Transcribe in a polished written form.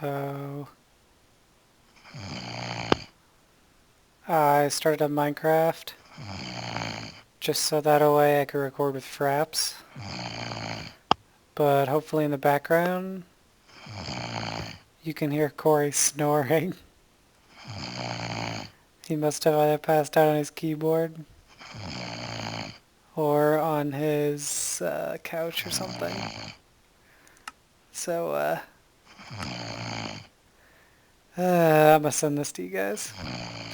So I started a Minecraft just so that way I could record with Fraps. But hopefully in the background you can hear Corey snoring. He must have either passed out on his keyboard or on his couch or something. So I'm gonna send this to you guys.